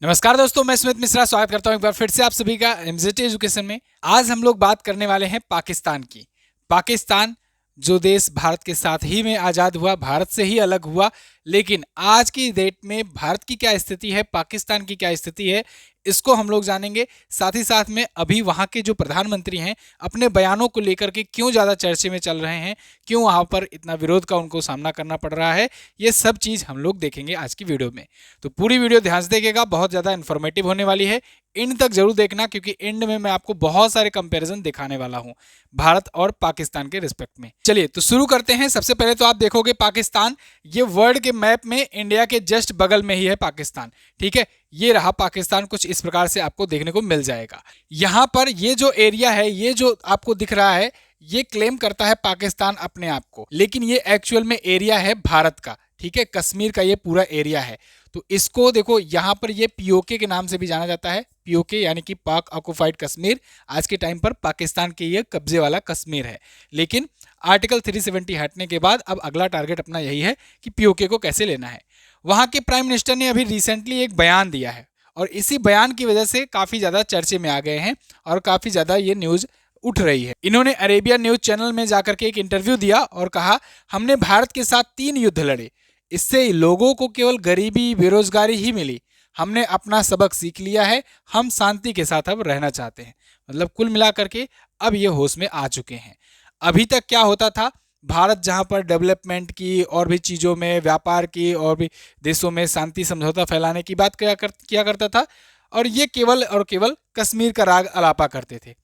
नमस्कार दोस्तों, मैं स्मित मिश्रा स्वागत करता हूं एक बार फिर से आप सभी का एमजेटी एजुकेशन में। आज हम लोग बात करने वाले हैं पाकिस्तान की। पाकिस्तान जो देश भारत के साथ ही में आज़ाद हुआ, भारत से ही अलग हुआ, लेकिन आज की डेट में भारत की क्या स्थिति है, पाकिस्तान की क्या स्थिति है, इसको हम लोग जानेंगे। साथ ही साथ में अभी वहाँ के जो प्रधानमंत्री हैं अपने बयानों को लेकर के क्यों ज़्यादा चर्चे में चल रहे हैं, क्यों वहाँ पर इतना विरोध का उनको सामना करना पड़ रहा है, ये सब चीज़ हम लोग देखेंगे आज की वीडियो में। तो पूरी वीडियो ध्यान से देखिएगा, बहुत ज़्यादा इन्फॉर्मेटिव होने वाली है। एंड तक जरूर देखना क्योंकि एंड में मैं आपको बहुत सारे कंपैरिजन दिखाने वाला हूं भारत और पाकिस्तान के रिस्पेक्ट में। चलिए तो शुरू करते हैं। सबसे पहले तो आप देखोगे पाकिस्तान, ये वर्ल्ड के मैप में इंडिया के जस्ट बगल में ही है पाकिस्तान। ठीक है, ये रहा पाकिस्तान, कुछ इस प्रकार से आपको देखने को मिल जाएगा। यहाँ पर ये जो एरिया है, ये जो आपको दिख रहा है, ये क्लेम करता है पाकिस्तान अपने आप को, लेकिन ये एक्चुअल में एरिया है भारत का। ठीक है, कश्मीर का ये पूरा एरिया है। तो इसको देखो, यहाँ पर ये पीओके के नाम से भी जाना जाता है। पीओके यानी कि पाक ऑक्युपाइड कश्मीर। आज के टाइम पर पाकिस्तान के ये कब्जे वाला कश्मीर है, लेकिन आर्टिकल 370 हटने के बाद अब अगला टारगेट अपना यही है कि पीओके को कैसे लेना है। वहाँ के प्राइम मिनिस्टर ने अभी रिसेंटली एक बयान दिया है और इसी बयान की वजह से काफ़ी ज़्यादा चर्चे में आ गए हैं और काफ़ी ज़्यादा ये न्यूज़ उठ रही है। इन्होंने अरेबियन न्यूज़ चैनल में जाकर के एक इंटरव्यू दिया और कहा, हमने भारत के साथ 3 युद्ध लड़े, इससे लोगों को केवल गरीबी बेरोजगारी ही मिली। हमने अपना सबक सीख लिया है, हम शांति के साथ अब रहना चाहते हैं। मतलब कुल मिलाकर के अब ये होश में आ चुके हैं। अभी तक क्या होता था, भारत जहां पर डेवलपमेंट की और भी चीज़ों में, व्यापार की और भी देशों में शांति समझौता फैलाने की बात किया करता था, और ये केवल और केवल कश्मीर का राग अलापा करते थे।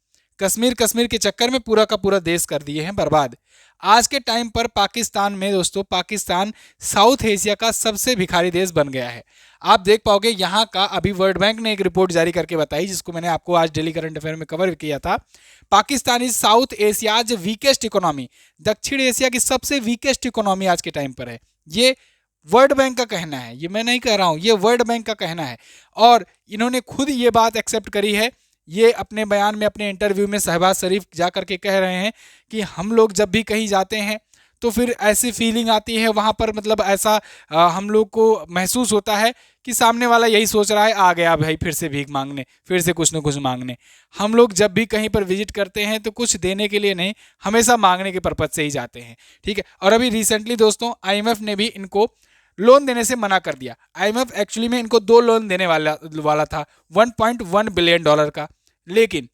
कश्मीर कश्मीर के चक्कर में पूरा का पूरा देश कर दिए हैं बर्बाद। आज के टाइम पर पाकिस्तान में दोस्तों, पाकिस्तान साउथ एशिया का सबसे भिखारी देश बन गया है। आप देख पाओगे यहाँ का, अभी वर्ल्ड बैंक ने एक रिपोर्ट जारी करके बताई, जिसको मैंने आपको आज डेली करंट अफेयर में कवर किया था। Pakistan is south Asia's weakest economy, दक्षिण एशिया की सबसे वीकेस्ट इकोनॉमी आज के टाइम पर है। ये वर्ल्ड बैंक का कहना है, ये मैं नहीं कह रहा हूँ, ये वर्ल्ड बैंक का कहना है। और इन्होंने खुद ये बात एक्सेप्ट करी है। ये अपने बयान में, अपने इंटरव्यू में शहबाज शरीफ जा करके कह रहे हैं कि हम लोग जब भी कहीं जाते हैं तो फिर ऐसी फीलिंग आती है वहाँ पर, मतलब ऐसा हम लोग को महसूस होता है कि सामने वाला यही सोच रहा है, आ गया भाई फिर से भीख मांगने, फिर से कुछ न कुछ मांगने। हम लोग जब भी कहीं पर विजिट करते हैं तो कुछ देने के लिए नहीं, हमेशा मांगने के पर्पज से ही जाते हैं। ठीक है, और अभी रिसेंटली दोस्तों आईएमएफ ने भी इनको लोन देने से मना कर दिया। आईएमएफ एक्चुअली में इनको 2 लोन देने वाला था, $1.1 बिलियन का, लेकिन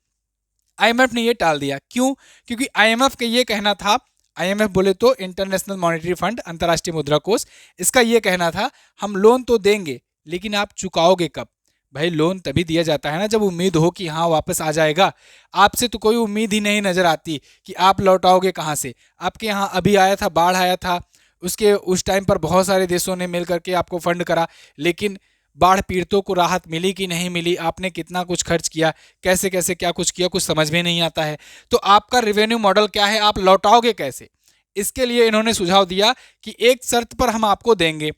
आईएमएफ ने ये टाल दिया। क्यों? क्योंकि आईएमएफ का ये कहना था, आईएमएफ बोले तो इंटरनेशनल मॉनेटरी फंड, अंतर्राष्ट्रीय मुद्रा कोष, इसका ये कहना था हम लोन तो देंगे लेकिन आप चुकाओगे कब? भाई लोन तभी दिया जाता है ना जब उम्मीद हो कि हाँ वापस आ जाएगा। आपसे तो कोई उम्मीद ही नहीं नजर आती कि आप लौटाओगे कहाँ से। आपके यहाँ अभी आया था, बाढ़ आया था, उस टाइम पर बहुत सारे देशों ने मिल करके आपको फंड करा, लेकिन बाढ़ पीड़ितों को राहत मिली कि नहीं मिली, आपने कितना कुछ खर्च किया, कैसे कैसे क्या कुछ किया, कुछ समझ में नहीं आता है। तो आपका रेवेन्यू मॉडल क्या है, आप लौटाओगे कैसे? इसके लिए इन्होंने सुझाव दिया कि एक शर्त पर हम आपको देंगे,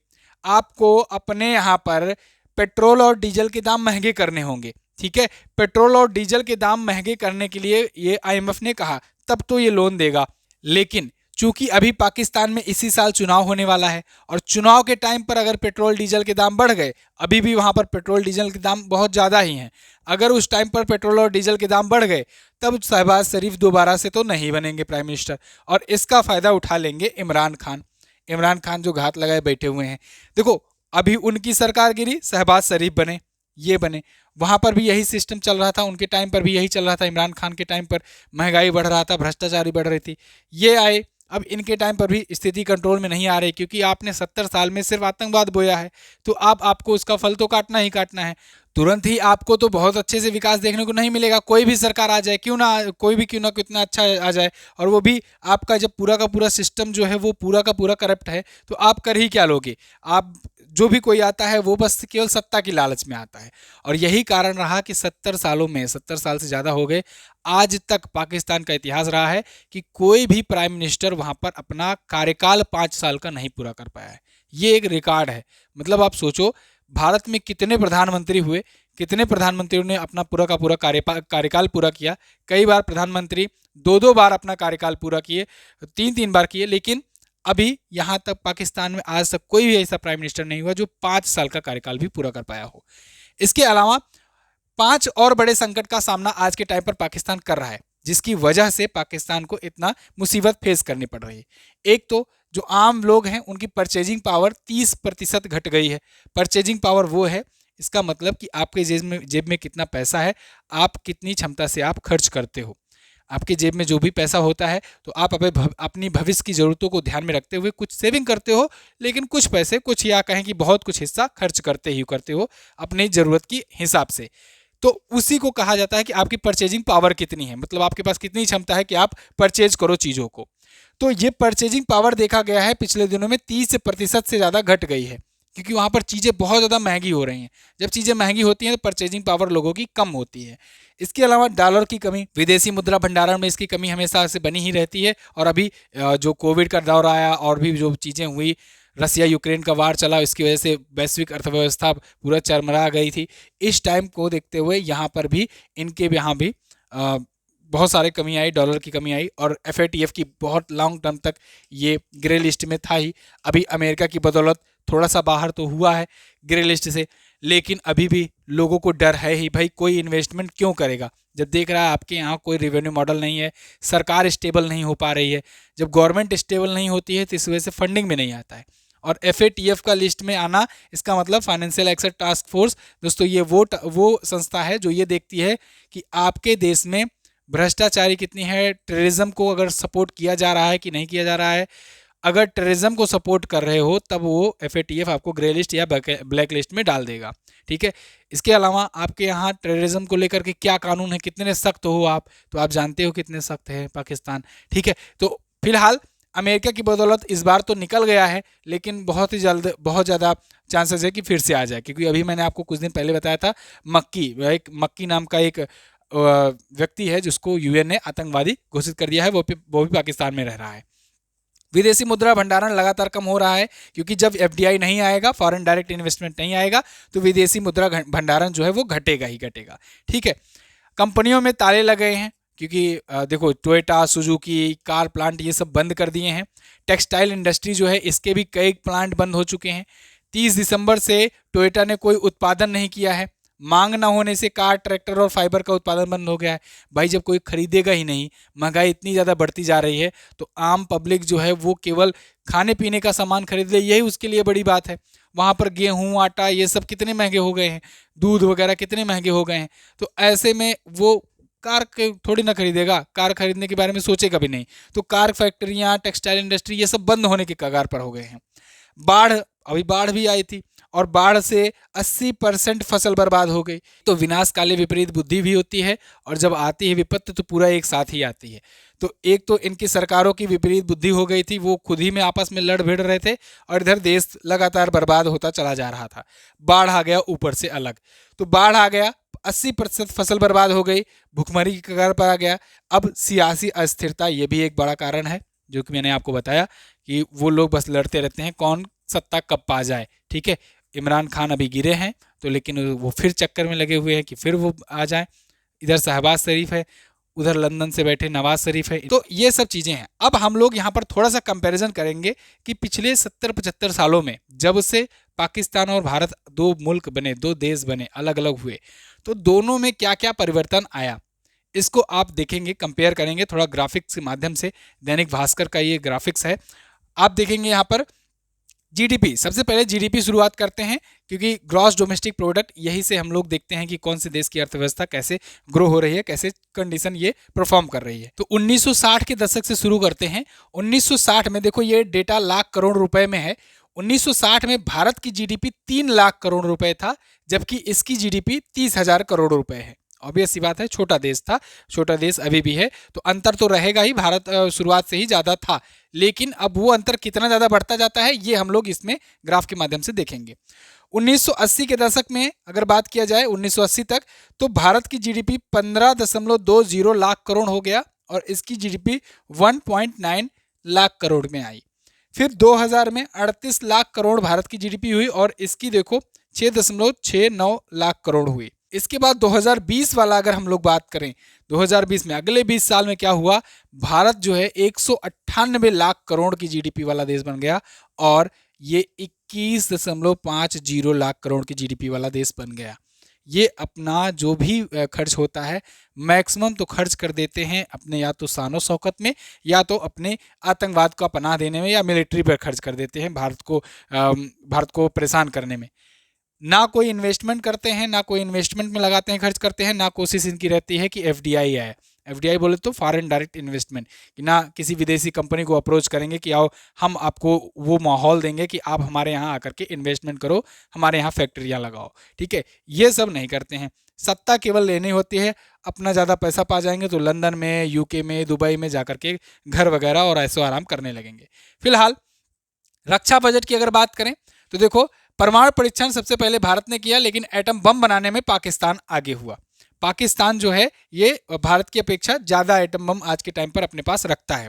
आपको अपने यहाँ पर पेट्रोल और डीजल के दाम महंगे करने होंगे। ठीक है, पेट्रोल और डीजल के दाम महंगे करने के लिए ये आईएमएफ ने कहा, तब तो ये लोन देगा। लेकिन चूंकि अभी पाकिस्तान में इसी साल चुनाव होने वाला है और चुनाव के टाइम पर अगर पेट्रोल डीजल के दाम बढ़ गए, अभी भी वहां पर पेट्रोल डीजल के दाम बहुत ज़्यादा ही हैं, अगर उस टाइम पर पेट्रोल और डीजल के दाम बढ़ गए तब शहबाज शरीफ दोबारा से तो नहीं बनेंगे प्राइम मिनिस्टर, और इसका फ़ायदा उठा लेंगे इमरान खान। इमरान खान जो घात लगाए बैठे हुए हैं। देखो, अभी उनकी सरकार गिरी, शहबाज शरीफ बने, ये बने। वहां पर भी यही सिस्टम चल रहा था, उनके टाइम पर भी यही चल रहा था। इमरान खान के टाइम पर महंगाई बढ़ रहा था, भ्रष्टाचारी बढ़ रही थी, ये आए। अब इनके टाइम पर भी स्थिति कंट्रोल में नहीं आ रही, क्योंकि आपने 70 साल में सिर्फ आतंकवाद बोया है, तो अब आपको उसका फल तो काटना ही काटना है। तुरंत ही आपको तो बहुत अच्छे से विकास देखने को नहीं मिलेगा। कोई भी सरकार आ जाए, क्यों ना कोई भी क्यों ना कितना अच्छा आ जाए, और वो भी आपका जब पूरा का पूरा सिस्टम जो है वो पूरा का पूरा करप्ट है, तो आप कर ही क्या लोगे? आप जो भी कोई आता है वो बस केवल सत्ता की लालच में आता है। और यही कारण रहा कि 70 सालों में, 70 साल से ज़्यादा हो गए, आज तक पाकिस्तान का इतिहास रहा है कि कोई भी प्राइम मिनिस्टर वहाँ पर अपना कार्यकाल 5 साल का नहीं पूरा कर पाया है। ये एक रिकॉर्ड है। मतलब आप सोचो, भारत में कितने प्रधानमंत्री हुए, कितने प्रधानमंत्रियों ने अपना पूरा का पूरा कार्यकाल पूरा किया। कई बार प्रधानमंत्री 2-2 बार अपना कार्यकाल पूरा किए, 3-3 बार किए, लेकिन अभी यहाँ तक पाकिस्तान में आज तक कोई भी ऐसा प्राइम मिनिस्टर नहीं हुआ जो 5 साल का कार्यकाल भी पूरा कर पाया हो। इसके अलावा 5 और बड़े संकट का सामना आज के टाइम पर पाकिस्तान कर रहा है, जिसकी वजह से पाकिस्तान को इतना मुसीबत फेस करनी पड़ रही है। एक तो जो आम लोग हैं उनकी परचेजिंग पावर 30% घट गई है। परचेजिंग पावर वो है, इसका मतलब कि आपके जेब में कितना पैसा है, आप कितनी क्षमता से आप खर्च करते हो। आपके जेब में जो भी पैसा होता है तो आप अपनी भविष्य की ज़रूरतों को ध्यान में रखते हुए कुछ सेविंग करते हो, लेकिन कुछ पैसे, कुछ या कहें कि बहुत कुछ हिस्सा खर्च करते हो अपनी ज़रूरत की हिसाब से। तो उसी को कहा जाता है कि आपकी परचेजिंग पावर कितनी है, मतलब आपके पास कितनी क्षमता है कि आप परचेज करो चीज़ों को। तो ये परचेजिंग पावर देखा गया है पिछले दिनों में 30% से ज़्यादा घट गई है, क्योंकि वहाँ पर चीज़ें बहुत ज़्यादा महंगी हो रही हैं। जब चीज़ें महंगी होती हैं तो परचेजिंग पावर लोगों की कम होती है। इसके अलावा डॉलर की कमी, विदेशी मुद्रा भंडारण में इसकी कमी हमेशा से बनी ही रहती है। और अभी जो कोविड का दौर आया और भी जो चीज़ें हुई, रसिया यूक्रेन का वार चला, इसकी वजह से वैश्विक अर्थव्यवस्था पूरा चरमरा गई थी। इस टाइम को देखते हुए यहाँ पर भी इनके यहाँ भी बहुत सारे कमी आई, डॉलर की कमी आई। और FATF की बहुत लॉन्ग टर्म तक ये ग्रे लिस्ट में था ही। अभी अमेरिका की बदौलत थोड़ा सा बाहर तो हुआ है ग्रे लिस्ट से, लेकिन अभी भी लोगों को डर है ही। भाई कोई इन्वेस्टमेंट क्यों करेगा जब देख रहा है आपके यहाँ कोई रेवेन्यू मॉडल नहीं है, सरकार स्टेबल नहीं हो पा रही है। जब गवर्नमेंट स्टेबल नहीं होती है तो इस वजह से फंडिंग में नहीं आता है। और FATF का लिस्ट में आना, इसका मतलब फाइनेंशियल एक्शन टास्क फोर्स, दोस्तों ये वो संस्था है जो ये देखती है कि आपके देश में भ्रष्टाचारी कितनी है, टेररिज्म को अगर सपोर्ट किया जा रहा है कि नहीं किया जा रहा है। अगर टेररिज्म को सपोर्ट कर रहे हो तब वो FATF आपको ग्रे लिस्ट या ब्लैक लिस्ट में डाल देगा, ठीक है। इसके अलावा आपके यहाँ टेररिज्म को लेकर के क्या कानून है, कितने सख्त हो आप, तो आप जानते हो कितने सख्त है पाकिस्तान, ठीक है। तो फिलहाल अमेरिका की बदौलत इस बार तो निकल गया है, लेकिन बहुत ही जल्द बहुत ज़्यादा चांसेस है कि फिर से आ जाए, क्योंकि अभी मैंने आपको कुछ दिन पहले बताया था मक्की नाम का एक व्यक्ति है जिसको UN ने आतंकवादी घोषित कर दिया है, वो भी पाकिस्तान में रह रहा है। विदेशी मुद्रा भंडारण लगातार कम हो रहा है, क्योंकि जब FDI नहीं आएगा, फॉरेन डायरेक्ट इन्वेस्टमेंट नहीं आएगा, तो विदेशी मुद्रा भंडारण जो है वो घटेगा ही घटेगा, ठीक है। कंपनियों में ताले लगे हैं, क्योंकि देखो टोयोटा, सुजुकी, कार प्लांट ये सब बंद कर दिए हैं। टेक्सटाइल इंडस्ट्री जो है इसके भी कई प्लांट बंद हो चुके हैं। 30 दिसंबर से टोयोटा ने कोई उत्पादन नहीं किया है। मांग ना होने से कार, ट्रैक्टर और फाइबर का उत्पादन बंद हो गया है। भाई जब कोई खरीदेगा ही नहीं, महंगाई इतनी ज़्यादा बढ़ती जा रही है, तो आम पब्लिक जो है वो केवल खाने पीने का सामान खरीद ले, यही उसके लिए बड़ी बात है। वहाँ पर गेहूँ, आटा ये सब कितने महंगे हो गए हैं, दूध वगैरह कितने महंगे हो गए हैं। तो ऐसे में वो कार थोड़ी ना खरीदेगा, कार खरीदने के बारे में सोचेगा भी नहीं। तो कार फैक्ट्रियाँ, टेक्सटाइल इंडस्ट्री ये सब बंद होने के कगार पर हो गए हैं। अभी बाढ़ भी आई थी और बाढ़ से 80% फसल बर्बाद हो गई। तो विनाश काले विपरीत बुद्धि भी होती है, और जब आती है विपत्ति तो पूरा एक साथ ही आती है। तो एक तो इनकी सरकारों की विपरीत बुद्धि हो गई थी, वो खुद ही में आपस में लड़ भिड़ रहे थे, और इधर देश लगातार बर्बाद होता चला जा रहा था। बाढ़ आ गया ऊपर से अलग, तो बाढ़ आ गया, 80% फसल बर्बाद हो गई, भुखमरी की कगार पर आ गया। अब सियासी अस्थिरता ये भी एक बड़ा कारण है, जो कि मैंने आपको बताया कि वो लोग बस लड़ते रहते हैं कौन सत्ता कब पा जाए, ठीक है। इमरान खान अभी गिरे हैं तो, लेकिन वो फिर चक्कर में लगे हुए हैं कि फिर वो आ जाए। इधर शहबाज शरीफ है, उधर लंदन से बैठे नवाज शरीफ है। तो ये सब चीज़ें हैं। अब हम लोग यहाँ पर थोड़ा सा कंपैरिजन करेंगे कि पिछले 70-75 सालों में जब से पाकिस्तान और भारत दो मुल्क बने, दो देश बने, अलग अलग हुए, तो दोनों में क्या क्या परिवर्तन आया, इसको आप देखेंगे, कंपेयर करेंगे थोड़ा ग्राफिक्स के माध्यम से। दैनिक भास्कर का ये ग्राफिक्स है, आप देखेंगे यहाँ पर GDP। सबसे पहले GDP शुरुआत करते हैं, क्योंकि ग्रॉस डोमेस्टिक प्रोडक्ट, यही से हम लोग देखते हैं कि कौन से देश की अर्थव्यवस्था कैसे ग्रो हो रही है, कैसे कंडीशन ये परफॉर्म कर रही है। तो 1960 के दशक से शुरू करते हैं। 1960 में देखो ये डेटा लाख करोड़ रुपए में है। 1960 में भारत की GDP 3 लाख करोड़ रुपए था, जबकि इसकी GDP 30,000 करोड़ रुपए है। ऑब्वियस सी बात है, छोटा देश था, छोटा देश अभी भी है, तो अंतर तो रहेगा ही। भारत शुरुआत से ही ज़्यादा था, लेकिन अब वो अंतर कितना ज़्यादा बढ़ता जाता है ये हम लोग इसमें ग्राफ के माध्यम से देखेंगे। 1980 के दशक में अगर बात किया जाए 1980 तक, तो भारत की GDP 15.20 लाख करोड़ हो गया, और इसकी GDP 1.9 लाख करोड़ में आई। फिर 2000 में 38 लाख करोड़ भारत की GDP हुई, और इसकी देखो 6.69 लाख करोड़ हुई। इसके बाद 2020 वाला अगर हम लोग बात करें, 2020 में अगले 20 साल में क्या हुआ, भारत जो है 198 लाख करोड़ की GDP वाला देश बन गया, और ये 21.50 लाख करोड़ की GDP वाला देश बन गया। ये अपना जो भी खर्च होता है मैक्सिमम तो खर्च कर देते हैं अपने या तो शानो शौकत में, या तो अपने आतंकवाद का पनाह देने में, या मिलिट्री पर खर्च कर देते हैं भारत को परेशान करने में। ना कोई इन्वेस्टमेंट करते हैं, ना कोई इन्वेस्टमेंट में लगाते हैं, खर्च करते हैं, ना कोशिश इनकी रहती है कि एफडीआई आए। एफडीआई बोले तो फॉरेन डायरेक्ट इन्वेस्टमेंट, कि ना किसी विदेशी कंपनी को अप्रोच करेंगे कि आओ हम आपको वो माहौल देंगे कि आप हमारे यहाँ आकर के इन्वेस्टमेंट करो, हमारे यहाँ फैक्ट्रियाँ लगाओ, ठीक है। ये सब नहीं करते हैं। सत्ता केवल लेनी होती है, अपना ज़्यादा पैसा पा जाएंगे तो लंदन में, यूके में, दुबई में जाकर के घर वगैरह और ऐसो आराम करने लगेंगे। फिलहाल रक्षा बजट की अगर बात करें तो देखो, परमाणु परीक्षण सबसे पहले भारत ने किया, लेकिन एटम बम बनाने में पाकिस्तान आगे हुआ। पाकिस्तान जो है ये भारत की अपेक्षा ज़्यादा एटम बम आज के टाइम पर अपने पास रखता है।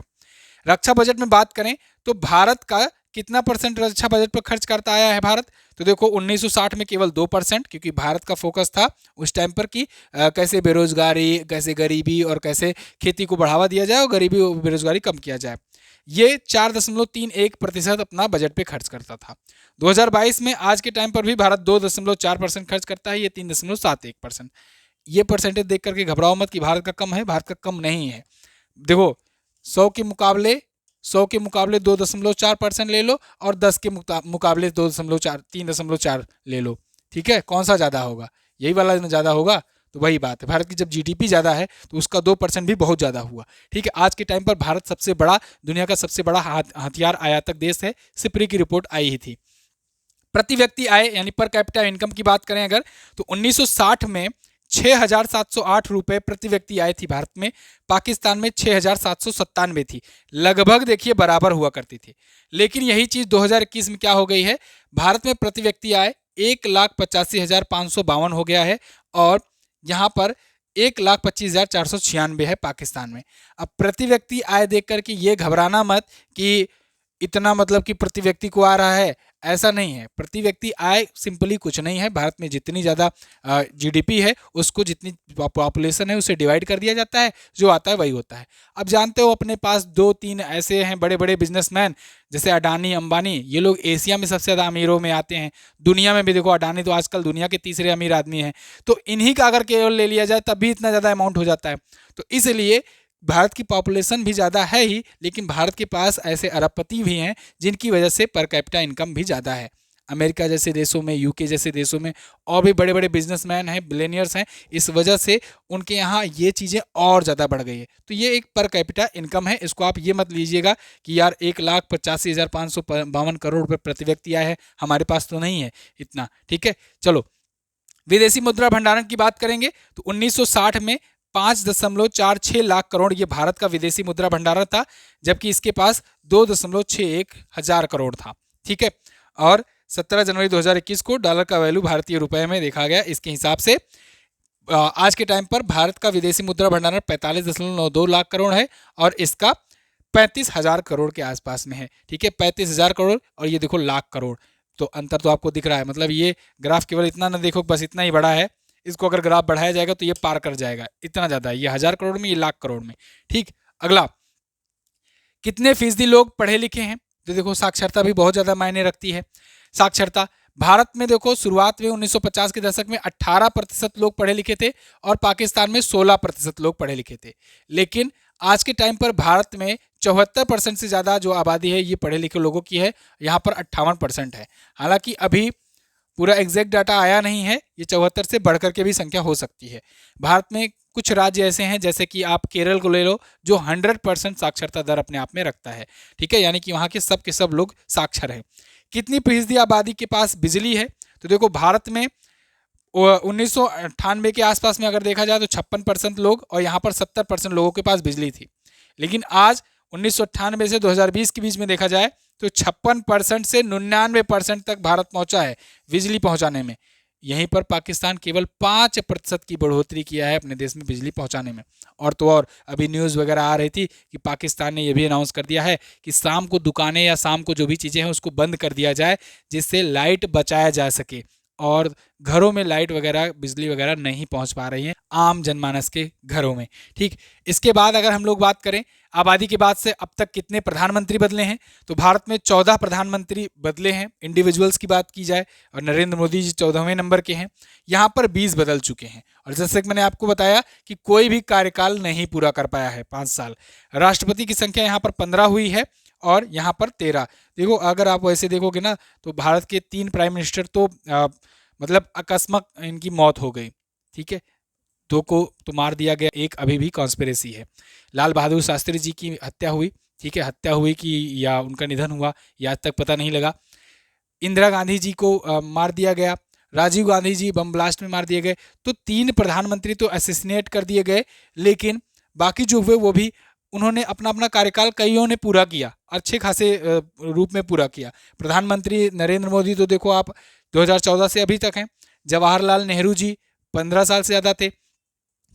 रक्षा बजट में बात करें तो भारत का कितना परसेंट रक्षा बजट पर खर्च करता आया है भारत, तो देखो 1960 में केवल 2%, क्योंकि भारत का फोकस था उस टाइम पर कि कैसे बेरोजगारी, कैसे गरीबी और कैसे खेती को बढ़ावा दिया जाए और गरीबी और बेरोजगारी कम किया जाए। ये 4.31% अपना बजट पे खर्च करता था। 2022 में आज के टाइम पर भी भारत 2.4% खर्च करता है, ये 3.71%। ये परसेंटेज देख करके घबराओ मत कि भारत का कम है, भारत का कम नहीं है। देखो 100 के मुकाबले 2.4% ले लो, और 10 के मुकाबले 3.4 ले लो, ठीक है। कौन सा ज़्यादा होगा? यही वाला ज़्यादा होगा। तो वही बात है, भारत की जब जीडीपी ज़्यादा है तो उसका 2% भी बहुत ज़्यादा हुआ, ठीक है। आज के टाइम पर भारत सबसे बड़ा, दुनिया का सबसे बड़ा हथियार आयातक देश है, सिप्री की रिपोर्ट आई ही थी। प्रति व्यक्ति आय यानी पर कैपिटा इनकम की बात करें अगर, तो 1960 में 6,708 रुपए प्रति व्यक्ति आय थी भारत में, पाकिस्तान में 6,797 थी। लगभग देखिए बराबर हुआ करती थी। लेकिन यही चीज 2021 में क्या हो गई है, भारत में प्रति व्यक्ति आय 1,85,552 हो गया है, और यहाँ पर 1,25,496 है पाकिस्तान में। अब प्रति व्यक्ति आय देख करके ये घबराना मत कि इतना मतलब कि प्रति व्यक्ति को आ रहा है, ऐसा नहीं है। प्रति व्यक्ति आय सिंपली कुछ नहीं है, भारत में जितनी ज़्यादा जीडीपी है उसको, जितनी पॉपुलेशन है उसे डिवाइड कर दिया जाता है, जो आता है वही होता है। अब जानते हो अपने पास 2-3 ऐसे हैं बड़े बड़े बिजनेसमैन, जैसे अडानी, अंबानी, ये लोग एशिया में सबसे ज़्यादा अमीरों में आते हैं। दुनिया में भी देखो, अडानी तो आजकल दुनिया के तीसरे अमीर आदमी हैं। तो इन्हीं का अगर केवल ले लिया जाए तब भी इतना ज़्यादा अमाउंट हो जाता है। तो इसलिए भारत की पॉपुलेशन भी ज़्यादा है ही, लेकिन भारत के पास ऐसे अरबपति भी हैं जिनकी वजह से पर कैपिटा इनकम भी ज़्यादा है। अमेरिका जैसे देशों में, यूके जैसे देशों में और भी बड़े बड़े बिजनेसमैन हैं, बिलियनियर्स हैं, इस वजह से उनके यहाँ ये चीज़ें और ज़्यादा बढ़ गई है। तो ये एक पर कैपिटा इनकम है, इसको आप ये मत लीजिएगा कि यार 1,85,552 करोड़ रुपये प्रति व्यक्ति आया है, हमारे पास तो नहीं है इतना, ठीक है। चलो विदेशी मुद्रा भंडारण की बात करेंगे तो 1960 में 5.46 लाख करोड़ ये भारत का विदेशी मुद्रा भंडारण था, जबकि इसके पास 2.61 हजार करोड़ था, ठीक है। और 17 जनवरी 2021 को डॉलर का वैल्यू भारतीय रुपए में देखा गया। इसके हिसाब से आज के टाइम पर भारत का विदेशी मुद्रा भंडारण 45.92 लाख करोड़ है, और इसका 35,000 करोड़ के आसपास में है, ठीक है। 35,000 करोड़ और ये देखो लाख करोड़, तो अंतर तो आपको दिख रहा है। मतलब ये ग्राफ केवल इतना ना देखो, बस इतना ही बड़ा है, इसको अगर ग्राफ बढ़ाया जाएगा तो ये पार कर जाएगा, इतना ज़्यादा है। ये 1,000 करोड़ में, ये लाख करोड़ में, ठीक। अगला, कितने फीसदी लोग पढ़े लिखे हैं, तो देखो साक्षरता भी बहुत ज़्यादा मायने रखती है। साक्षरता भारत में देखो शुरुआत में 1950 के दशक में 18% लोग पढ़े लिखे थे, और पाकिस्तान में 16% लोग पढ़े लिखे थे। लेकिन आज के टाइम पर भारत में 74% से ज़्यादा जो आबादी है ये पढ़े लिखे लोगों की है, यहाँ पर 58% है। हालांकि अभी पूरा एग्जैक्ट डाटा आया नहीं है, ये 74 से बढ़कर के भी संख्या हो सकती है। भारत में कुछ राज्य ऐसे हैं, जैसे कि आप केरल को ले लो, जो 100% साक्षरता दर अपने आप में रखता है, ठीक है। यानी कि वहाँ के सब लोग साक्षर हैं। कितनी फीसदी आबादी के पास बिजली है, तो देखो भारत में 1998 के आसपास में अगर देखा जाए तो 56% लोग, और यहाँ पर 70% लोगों के पास बिजली थी। लेकिन आज 1998 से 2020 के बीच में देखा जाए तो 56% से 99% तक भारत पहुंचा है बिजली पहुंचाने में। यहीं पर पाकिस्तान केवल 5% की बढ़ोतरी किया है अपने देश में बिजली पहुंचाने में। और तो और अभी न्यूज़ वगैरह आ रही थी कि पाकिस्तान ने यह भी अनाउंस कर दिया है कि शाम को दुकानें या शाम को जो भी चीज़ें हैं उसको बंद कर दिया जाए, जिससे लाइट बचाया जा सके। और घरों में लाइट वगैरह, बिजली वगैरह नहीं पहुंच पा रही है आम जनमानस के घरों में। ठीक, इसके बाद अगर हम लोग बात करें आबादी के बाद से अब तक कितने प्रधानमंत्री बदले हैं, तो भारत में 14 प्रधानमंत्री बदले हैं इंडिविजुअल्स की बात की जाए, और नरेंद्र मोदी जी 14वें नंबर के हैं। यहाँ पर 20 बदल चुके हैं, और जैसे कि मैंने आपको बताया कि कोई भी कार्यकाल नहीं पूरा कर पाया है 5 साल। राष्ट्रपति की संख्या यहाँ पर 15 हुई है और यहाँ पर 13। देखो अगर आप वैसे देखोगे ना तो भारत के 3 प्राइम मिनिस्टर तो मतलब अकस्मात इनकी मौत हो गई। ठीक है, 2 को तो मार दिया गया, एक अभी भी कॉन्स्पिरेसी है। लाल बहादुर शास्त्री जी की हत्या हुई, ठीक है, हत्या हुई कि या उनका निधन हुआ या आज तक पता नहीं लगा। इंदिरा गांधी जी को मार दिया गया, राजीव गांधी जी बम ब्लास्ट में मार दिए गए। तो 3 प्रधानमंत्री तो असैसिनेट कर दिए गए, लेकिन बाकी जो हुए वो भी उन्होंने अपना अपना कार्यकाल कईयों ने पूरा किया, अच्छे खासे रूप में पूरा किया। प्रधानमंत्री नरेंद्र मोदी तो देखो आप 2014 से अभी तक हैं। जवाहरलाल नेहरू जी 15 साल से ज़्यादा थे,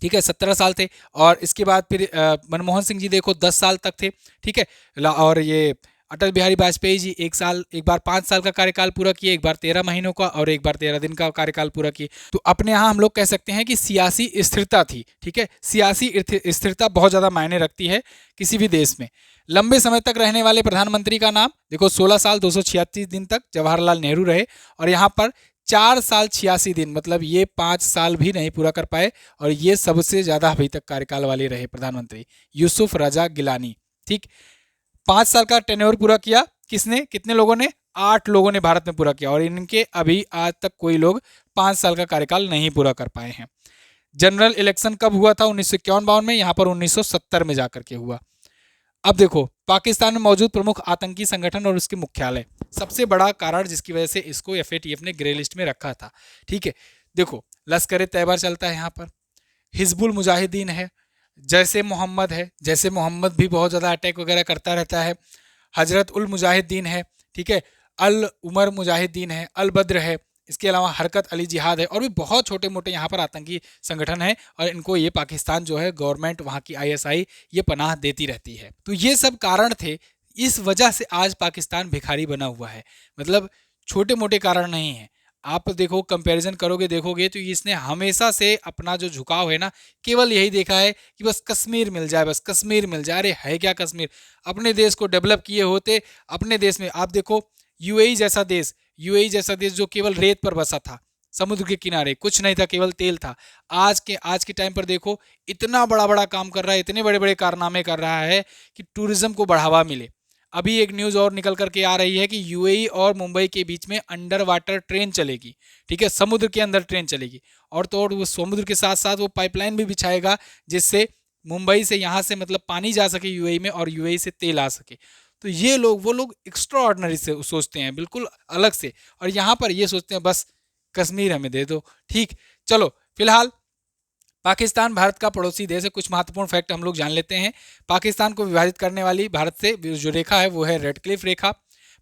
ठीक है, 17 साल थे। और इसके बाद फिर मनमोहन सिंह जी देखो 10 साल तक थे, ठीक है। और ये अटल बिहारी वाजपेयी जी एक बार 5 साल का कार्यकाल पूरा किए, एक बार 13 महीनों का और एक बार 13 दिन का कार्यकाल पूरा किए। तो अपने यहाँ हम लोग कह सकते हैं कि सियासी स्थिरता थी, ठीक है। सियासी स्थिरता बहुत ज़्यादा मायने रखती है किसी भी देश में। लंबे समय तक रहने वाले प्रधानमंत्री का नाम देखो, 16 साल 236 दिन तक जवाहरलाल नेहरू रहे, और यहाँ पर 4 साल 86 दिन, मतलब ये 5 साल भी नहीं पूरा कर पाए, और ये सबसे ज़्यादा अभी तक कार्यकाल वाले रहे प्रधानमंत्री यूसुफ रजा गिलानी। ठीक, 5 साल का टेन्योर पूरा किया किसने, कितने लोगों ने, 8 लोगों ने भारत में पूरा किया, और इनके अभी आज तक कोई लोग 5 साल का कार्यकाल नहीं पूरा कर पाए हैं। जनरल इलेक्शन कब हुआ था, 1951-52 में, यहाँ पर 1970 में जाकर के हुआ। अब देखो पाकिस्तान में मौजूद प्रमुख आतंकी संगठन और उसके मुख्यालय, सबसे बड़ा कारण जिसकी वजह से इसको एफएटीएफ ने ग्रे लिस्ट में रखा था। ठीक है, देखो लश्कर तैयबा चलता है यहाँ पर, हिजबुल मुजाहिदीन है, जैसे मोहम्मद है, जैसे मोहम्मद भी बहुत ज़्यादा अटैक वगैरह करता रहता है, हजरत उल मुजाहिदीन है, ठीक है, अल उमर मुजाहिदीन है, अल बद्र है, इसके अलावा हरकत अली जिहाद है, और भी बहुत छोटे मोटे यहाँ पर आतंकी संगठन है, और इनको ये पाकिस्तान जो है गवर्नमेंट वहाँ की आईएसआई ये पनाह देती रहती है। तो ये सब कारण थे, इस वजह से आज पाकिस्तान भिखारी बना हुआ है, मतलब छोटे मोटे कारण नहीं है। आप देखो कंपैरिजन करोगे देखोगे तो इसने हमेशा से अपना जो झुकाव है ना, केवल यही देखा है कि बस कश्मीर मिल जाए, बस कश्मीर मिल जाए। अरे है क्या कश्मीर, अपने देश को डेवलप किए होते अपने देश में। आप देखो यूएई जैसा देश जो केवल रेत पर बसा था, समुद्र के किनारे कुछ नहीं था, केवल तेल था। आज के टाइम पर देखो इतना बड़ा बड़ा काम कर रहा है, इतने बड़े बड़े कारनामे कर रहा है कि टूरिज्म को बढ़ावा मिले। अभी एक न्यूज़ और निकल करके आ रही है कि यूएई और मुंबई के बीच में अंडर वाटर ट्रेन चलेगी, ठीक है, समुद्र के अंदर ट्रेन चलेगी, और तो और वो समुद्र के साथ साथ वो पाइपलाइन भी बिछाएगा जिससे मुंबई से यहाँ से मतलब पानी जा सके यूएई में, और यूएई से तेल आ सके। तो ये लोग वो लोग एक्स्ट्रा ऑर्डनरी से सोचते हैं, बिल्कुल अलग से, और यहाँ पर ये सोचते हैं बस कश्मीर हमें दे दो। ठीक, चलो फिलहाल पाकिस्तान भारत का पड़ोसी देश है। कुछ महत्वपूर्ण फैक्ट हम लोग जान लेते हैं। पाकिस्तान को विभाजित करने वाली भारत से जो रेखा है वो है रेड क्लिफ रेखा।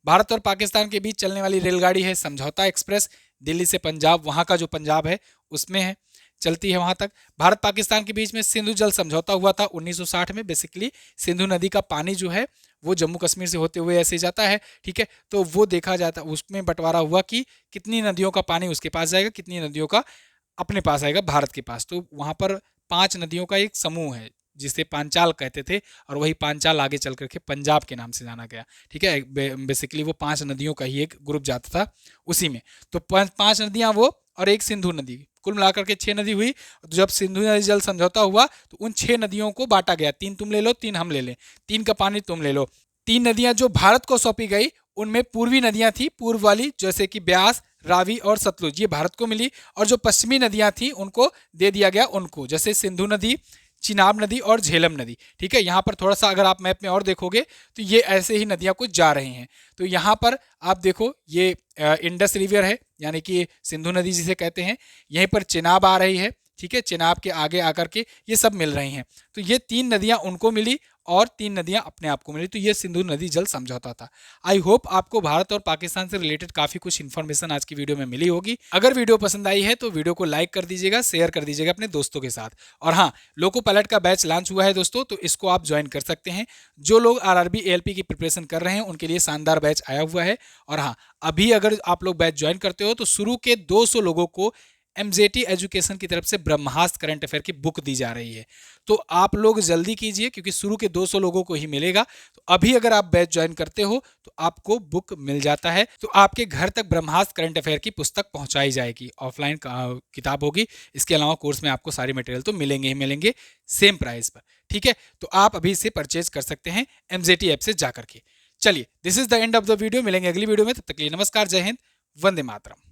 भारत और पाकिस्तान के बीच चलने वाली रेलगाड़ी है समझौता एक्सप्रेस, दिल्ली से पंजाब, वहाँ का जो पंजाब है उसमें है, चलती है वहाँ तक। भारत पाकिस्तान के बीच में सिंधु जल समझौता हुआ था 1960 में। बेसिकली सिंधु नदी का पानी जो है वो जम्मू कश्मीर से होते हुए ऐसे जाता है, ठीक है। तो वो देखा जाता, उसमें बंटवारा हुआ कि कितनी नदियों का पानी उसके पास जाएगा, कितनी नदियों का अपने पास आएगा भारत के पास। तो वहाँ पर 5 नदियों का एक समूह है जिसे पांचाल कहते थे, और वही पांचाल आगे चल करके पंजाब के नाम से जाना गया, ठीक है। बेसिकली वो 5 नदियों का ही एक ग्रुप जाता था उसी में। तो 5 नदियाँ वो और एक सिंधु नदी, कुल मिलाकर के 6 नदी हुई। तो जब सिंधु नदी जल समझौता हुआ तो उन 6 नदियों को बांटा गया, 3 तुम ले लो, 3 हम ले लें, 3 का पानी तुम ले लो। 3 नदियां जो भारत को सौंपी गई उनमें पूर्वी नदियां थी, पूर्व वाली, जैसे कि ब्यास, रावी और सतलुज, ये भारत को मिली। और जो पश्चिमी नदियां थी उनको दे दिया गया उनको, जैसे सिंधु नदी, चिनाब नदी और झेलम नदी, ठीक है। यहाँ पर थोड़ा सा अगर आप मैप में और देखोगे तो ये ऐसे ही नदियाँ कुछ जा रही हैं। तो यहाँ पर आप देखो ये इंडस रिवर है, यानी कि सिंधु नदी जिसे कहते हैं, यहीं पर चिनाब आ रही है, ठीक है। चिनाब के आगे आकर के ये सब मिल रही हैं। तो ये 3 नदियाँ उनको मिली और 3 नदियां अपने आप को मिली, तो ये सिंधु नदी जल समझौता था। आई होप आपको भारत और पाकिस्तान से रिलेटेड काफी कुछ इन्फॉर्मेशन आज की वीडियो में मिली होगी। अगर वीडियो पसंद आई है तो वीडियो को लाइक कर दीजिएगा, शेयर कर दीजिएगा अपने दोस्तों के साथ। और हाँ, लोको पायलट का बैच लॉन्च हुआ है दोस्तों, तो इसको आप ज्वाइन कर सकते हैं। जो लोग आरआरबी एएलपी की प्रिपरेशन कर रहे हैं उनके लिए शानदार बैच आया हुआ है। और हाँ, अभी अगर आप लोग बैच ज्वाइन करते हो तो शुरू के 200 लोगों को एमजेटी एजुकेशन की तरफ से ब्रह्मास्त्र करंट अफेयर की बुक दी जा रही है। तो आप लोग जल्दी कीजिए क्योंकि शुरू के 200 लोगों को ही मिलेगा। तो अभी अगर आप बैच ज्वाइन करते हो तो आपको बुक मिल जाता है, तो आपके घर तक ब्रह्मास्त्र करंट अफेयर की पुस्तक पहुंचाई जाएगी। ऑफलाइन किताब होगी, इसके अलावा कोर्स में आपको सारे मटेरियल तो मिलेंगे ही मिलेंगे सेम प्राइस पर। ठीक है, तो आप अभी इसे परचेज कर सकते हैं एमजेटी ऐप से जाकर के। चलिए, this is the end of the video. मिलेंगे अगली वीडियो में, तब तक के लिए नमस्कार, जय हिंद, वंदे मातरम।